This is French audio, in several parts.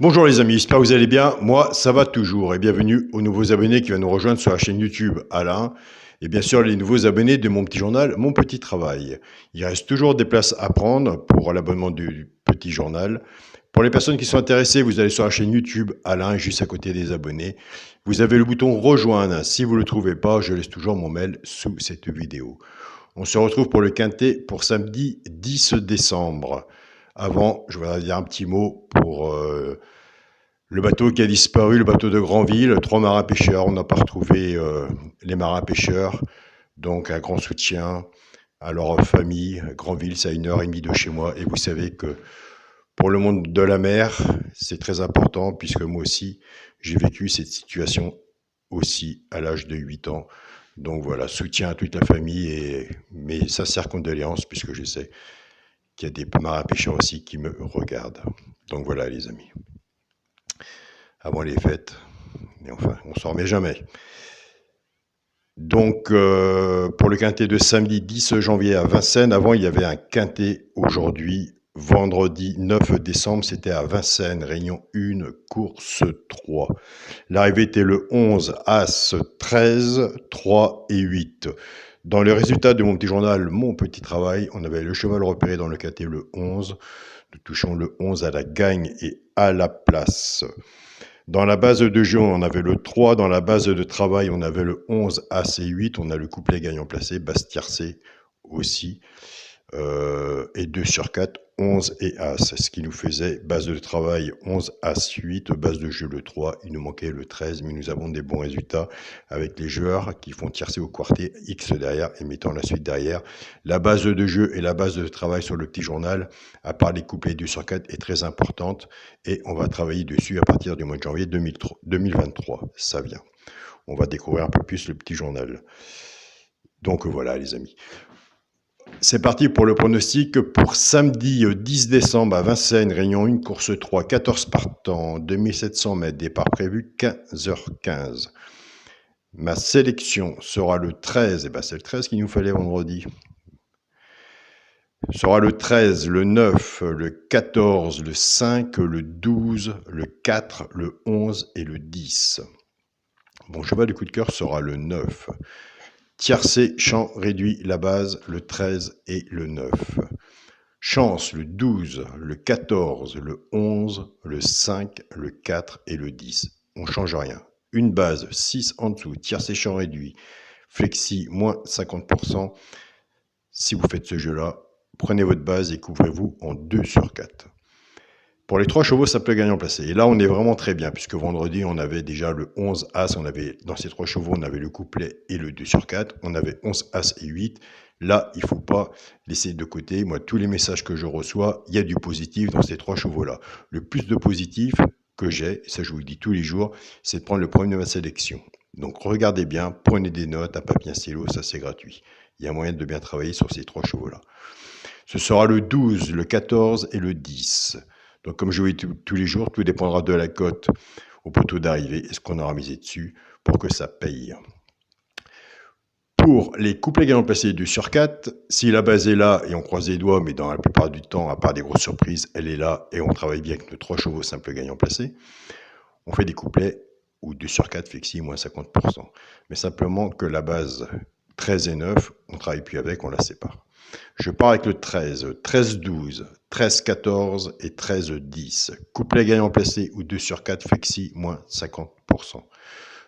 Bonjour les amis, j'espère que vous allez bien. Moi, ça va toujours et bienvenue aux nouveaux abonnés qui viennent nous rejoindre sur la chaîne YouTube Alain et bien sûr les nouveaux abonnés de mon petit journal Mon Petit Travail. Il reste toujours des places à prendre pour l'abonnement du petit journal. Pour les personnes qui sont intéressées, vous allez sur la chaîne YouTube Alain, juste à côté des abonnés. Vous avez le bouton rejoindre. Si vous ne le trouvez pas, je laisse toujours mon mail sous cette vidéo. On se retrouve pour le quintet pour samedi 10 décembre. Avant, je voudrais dire un petit mot pour le bateau qui a disparu, le bateau de Granville. 3 marins pêcheurs, on n'a pas retrouvé les marins pêcheurs. Donc un grand soutien à leur famille. Granville, c'est à 1h30 de chez moi. Et vous savez que pour le monde de la mer, c'est très important puisque moi aussi, j'ai vécu cette situation aussi à l'âge de 8 ans. Donc voilà, soutien à toute la famille et mes sincères condoléances puisque je sais qu'il y a des marins pêcheurs aussi qui me regardent. Donc voilà les amis. Avant les fêtes, et enfin, on s'en remet jamais. Donc pour le quintet de samedi 10 janvier à Vincennes, avant il y avait un quintet aujourd'hui, vendredi 9 décembre, c'était à Vincennes, réunion 1, course 3. L'arrivée était le 11, As, 13, 3 et 8. Dans les résultats de mon petit journal, Mon Petit Travail, on avait le cheval repéré dans le quintet le 11. Nous touchons le 11 à la gagne et à la place. Dans la base de jeu, on avait le 3. Dans la base de travail, on avait le 11, As et 8. On a le couplet gagnant placé, Bastiercé aussi. Et 2 sur 4, 11 et As. Ce qui nous faisait base de travail 11, As, 8. Base de jeu le 3. Il nous manquait le 13. Mais nous avons des bons résultats avec les joueurs qui font tiercer au quartier X derrière et mettant la suite derrière. La base de jeu et la base de travail sur le petit journal, à part les couplets 2 sur 4, est très importante. Et on va travailler dessus à partir du mois de janvier 2023. Ça vient. On va découvrir un peu plus le petit journal. Donc voilà les amis. C'est parti pour le pronostic pour samedi 10 décembre à Vincennes, réunion 1, course 3, 14 partants, 2700 mètres, départ prévu 15h15. Ma sélection sera le 13, et ben c'est le 13 qu'il nous fallait vendredi. Sera le 13, le 9, le 14, le 5, le 12, le 4, le 11 et le 10. Mon cheval de coup de cœur sera le 9. Tiercé, champ réduit, la base, le 13 et le 9. Chance, le 12, le 14, le 11, le 5, le 4 et le 10. On ne change rien. Une base, 6 en dessous, tiercé, champ réduit, flexi, moins 50%. Si vous faites ce jeu-là, prenez votre base et couvrez-vous en 2 sur 4. Pour les 3 chevaux, ça peut gagner en placé. Et là, on est vraiment très bien, puisque vendredi, on avait déjà le 11 As. On avait, dans ces 3 chevaux, on avait le couplet et le 2 sur 4. On avait 11 As et 8. Là, il ne faut pas laisser de côté. Moi, tous les messages que je reçois, il y a du positif dans ces 3 chevaux-là. Le plus de positif que j'ai, et ça je vous le dis tous les jours, c'est de prendre le premier de ma sélection. Donc regardez bien, prenez des notes, un papier, un stylo, ça c'est gratuit. Il y a moyen de bien travailler sur ces 3 chevaux-là. Ce sera le 12, le 14 et le 10. Donc comme je vous dis tous les jours, tout dépendra de la cote au poteau d'arrivée et ce qu'on aura misé dessus pour que ça paye. Pour les couplets gagnants placés 2 sur 4, si la base est là et on croise les doigts, mais dans la plupart du temps, à part des grosses surprises, elle est là et on travaille bien avec nos 3 chevaux simples gagnants placés, on fait des couplets ou 2 sur 4 flexi moins 50%. Mais simplement que la base 13 et 9, on ne travaille plus avec, on la sépare. Je pars avec le 13, 13-12, 13-14 et 13-10. Couplet gagnant placé ou 2 sur 4 flexi moins 50%.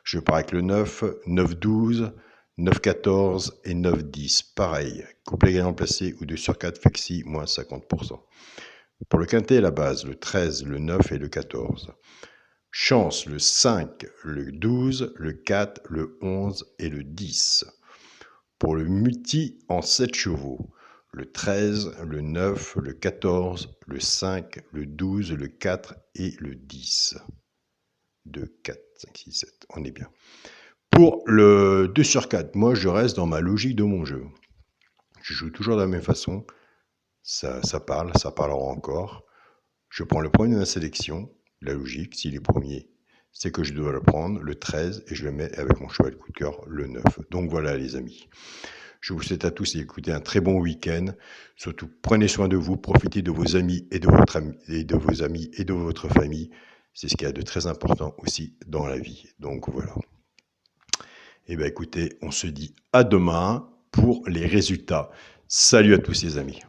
Je pars avec le 9, 9-12, 9-14 et 9-10. Pareil, couplet gagnant placé ou 2 sur 4 flexi moins 50%. Pour le quintet, la base, le 13, le 9 et le 14. Chance, le 5, le 12, le 4, le 11 et le 10. Pour le multi en 7 chevaux, le 13, le 9, le 14, le 5, le 12, le 4 et le 10. 2, 4, 5, 6, 7, on est bien. Pour le 2 sur 4, moi je reste dans ma logique de mon jeu. Je joue toujours de la même façon, ça parlera encore. Je prends le premier de la sélection, la logique, s'il est premier, c'est que je dois le prendre, le 13, et je le mets avec mon cheval coup de cœur, le 9. Donc voilà les amis. Je vous souhaite à tous d'écouter un très bon week-end. Surtout, prenez soin de vous, profitez de vos amis et de votre famille. C'est ce qu'il y a de très important aussi dans la vie. Donc voilà. Eh bien écoutez, on se dit à demain pour les résultats. Salut à tous les amis.